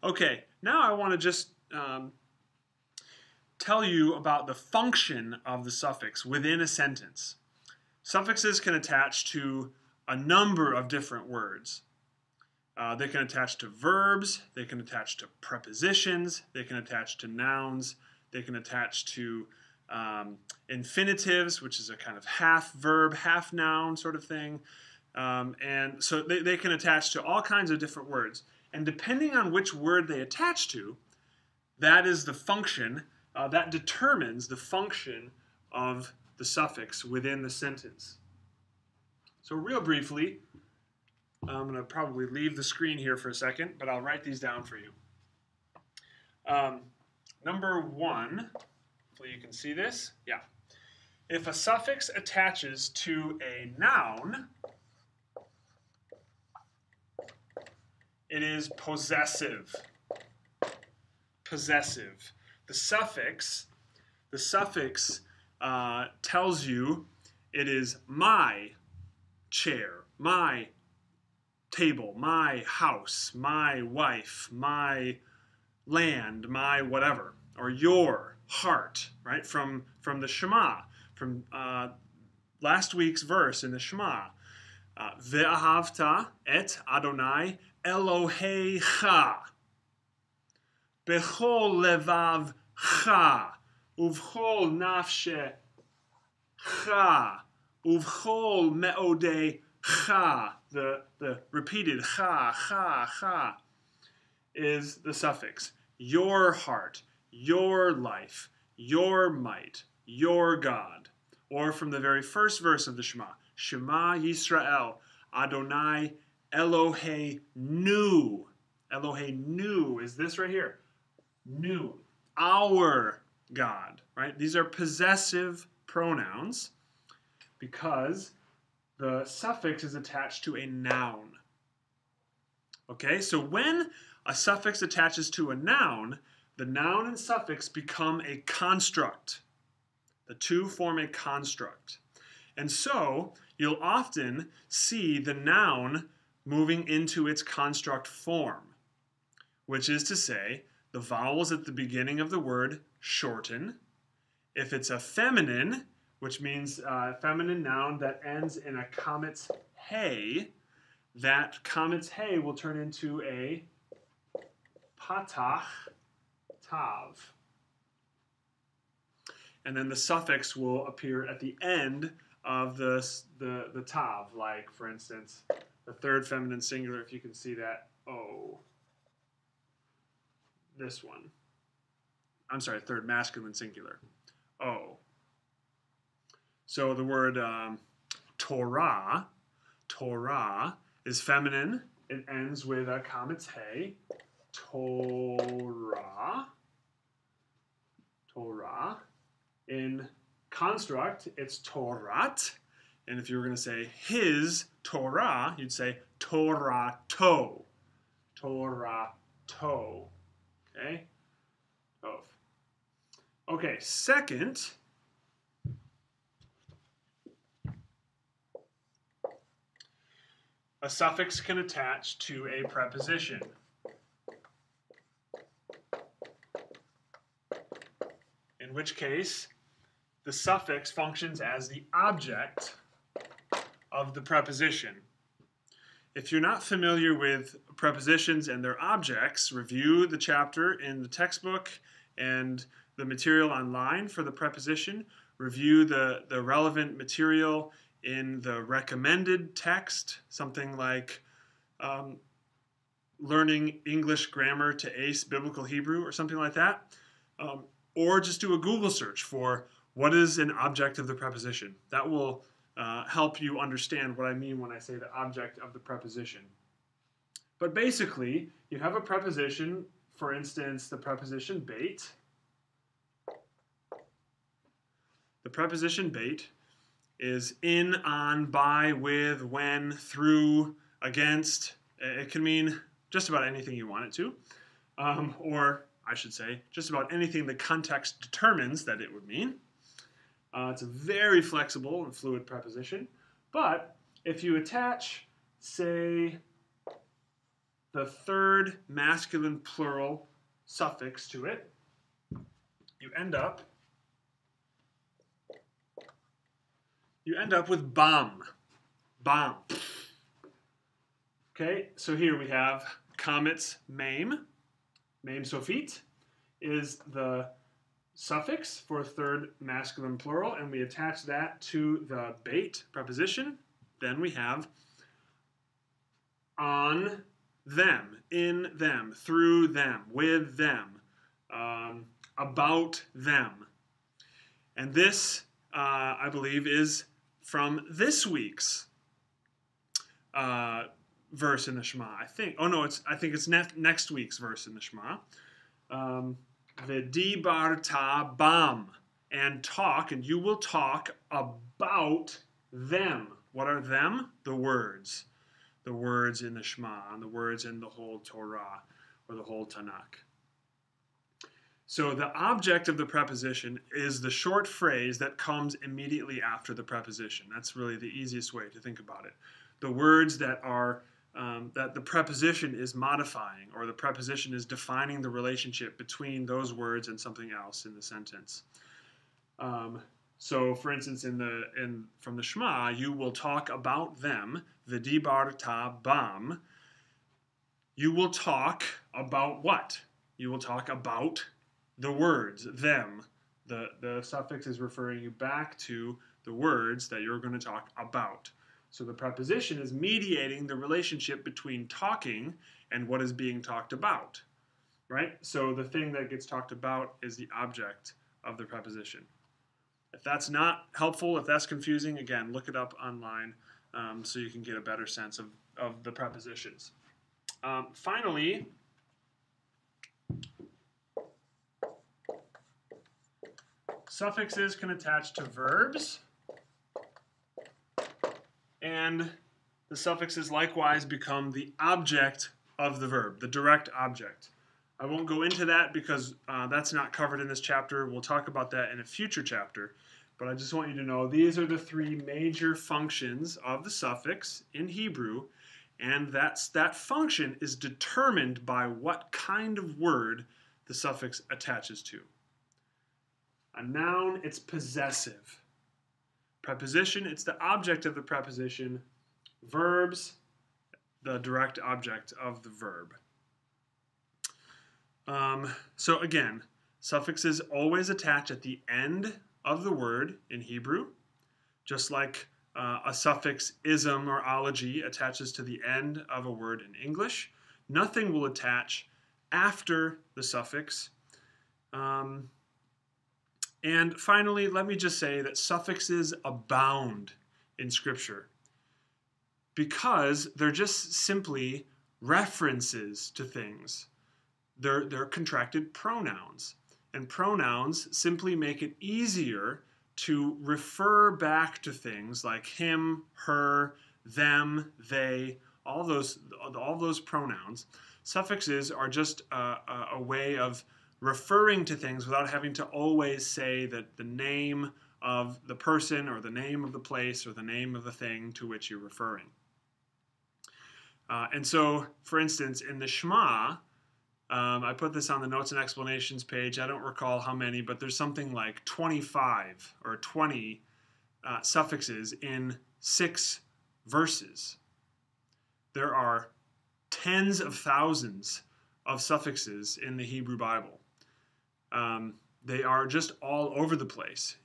Okay, now I want to just tell you about the function of the suffix within a sentence. Suffixes can attach to a number of different words. They can attach to verbs, they can attach to prepositions, they can attach to nouns, they can attach to infinitives, which is a kind of half verb, half noun sort of thing. And so they can attach to all kinds of different words. And depending on which word they attach to, that is the function, that determines the function of the suffix within the sentence. So real briefly, I'm going to probably leave the screen here for a second, but I'll write these down for you. Number one, hopefully you can see this. Yeah. If a suffix attaches to a noun, it is possessive. Possessive. The suffix tells you it is my chair, my table, my house, my wife, my land, my whatever, or your heart, right? From the Shema, from last week's verse in the Shema. Ve'ahavta et Adonai Elohecha bechol levavcha uvchol nafshecha uvchol meodecha. The repeated cha is the suffix. Your heart, your life, your might, your God. Or from the very first verse of the Shema, Shema Yisrael, Adonai Eloheinu. Eloheinu is this right here. Nu, our God, right? These are possessive pronouns because the suffix is attached to a noun. Okay, so when a suffix attaches to a noun, the noun and suffix become a construct. The two form a construct. And so you'll often see the noun moving into its construct form, which is to say, the vowels at the beginning of the word shorten. If it's a feminine, which means a feminine noun that ends in a comet's hey, that comet's hey will turn into a patach tav. And then the suffix will appear at the end of the tav, like, for instance, the third feminine singular, if you can see that, oh. This one. I'm sorry, third masculine singular. Oh. So the word Torah is feminine. It ends with a comet's hey. Torah. In construct, it's Torat. And if you were going to say his Torah, you'd say Torato. Torato. Okay? Okay, second, a suffix can attach to a preposition. In which case, the suffix functions as the object of the preposition. If you're not familiar with prepositions and their objects, review the chapter in the textbook and the material online for the preposition. Review the relevant material in the recommended text, something like Learning English Grammar to Ace Biblical Hebrew or something like that. Or just do a Google search for what is an object of the preposition. That will help you understand what I mean when I say the object of the preposition. But basically, you have a preposition, for instance, the preposition bait. The preposition bait is in, on, by, with, when, through, against. It can mean just about anything you want it to. Or, I should say, just about anything the context determines that it would mean. It's a very flexible and fluid preposition. But if you attach, say, the third masculine plural suffix to it, you end up with bam. Bam. Okay, so here we have comets meme. Meme sophit is the suffix for third masculine plural, and we attach that to the bait preposition. Then we have on them, in them, through them, with them, about them. And this, I believe, is from this week's verse in the Shema. I think it's next week's verse in the Shema. V'dibarta bam, and talk, and you will talk about them. What are them? The words. The words in the Shema, and the words in the whole Torah, or the whole Tanakh. So the object of the preposition is the short phrase that comes immediately after the preposition. That's really the easiest way to think about it. The words that are that the preposition is modifying, or the preposition is defining the relationship between those words and something else in the sentence. So, for instance, from the Shema, you will talk about them. V'dibarta bam. You will talk about what? You will talk about the words, them. The suffix is referring you back to the words that you're going to talk about. So the preposition is mediating the relationship between talking and what is being talked about, right? So the thing that gets talked about is the object of the preposition. If that's not helpful, if that's confusing, again, look it up online so you can get a better sense of the prepositions. Finally, suffixes can attach to verbs, and the suffixes likewise become the object of the verb, the direct object. I won't go into that because that's not covered in this chapter. We'll talk about that in a future chapter. But I just want you to know these are the three major functions of the suffix in Hebrew, and that function is determined by what kind of word the suffix attaches to. A noun, it's possessive. Preposition, it's the object of the preposition. Verbs, the direct object of the verb. So again, suffixes always attach at the end of the word in Hebrew, just like a suffix ism or ology attaches to the end of a word in English. Nothing will attach after the suffix. And finally, let me just say that suffixes abound in Scripture because they're just simply references to things. They're contracted pronouns. And pronouns simply make it easier to refer back to things like him, her, them, they, all those pronouns. Suffixes are just a way of referring to things without having to always say that the name of the person or the name of the place or the name of the thing to which you're referring. And so, for instance, in the Shema, I put this on the notes and explanations page. I don't recall how many, but there's something like 25 or 20 suffixes in 6 verses. There are tens of thousands of suffixes in the Hebrew Bible. They are just all over the place.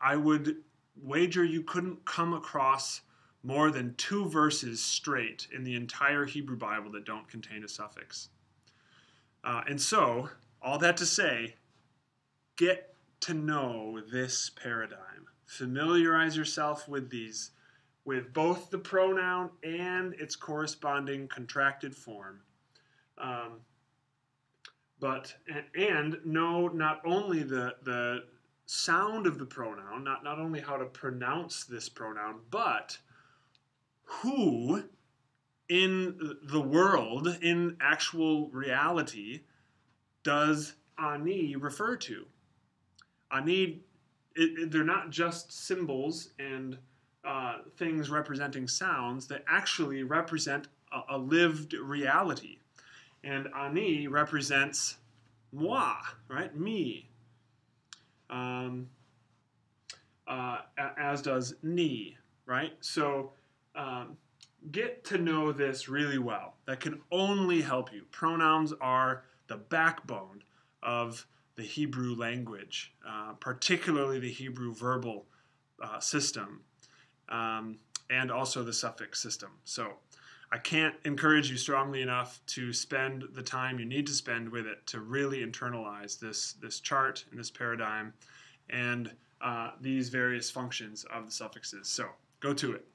I would wager you couldn't come across more than 2 verses straight in the entire Hebrew Bible that don't contain a suffix. And so, all that to say, get to know this paradigm. Familiarize yourself with these, with both the pronoun and its corresponding contracted form. And know not only the sound of the pronoun, not only how to pronounce this pronoun, but who in the world, in actual reality, does ani refer to? Ani, they're not just symbols and things representing sounds. They actually represent a lived reality. And ani represents moi, right? Me. As does ni, right? So get to know this really well. That can only help you. Pronouns are the backbone of the Hebrew language, particularly the Hebrew verbal system, and also the suffix system. So I can't encourage you strongly enough to spend the time you need to spend with it to really internalize this chart and this paradigm and these various functions of the suffixes. So go to it.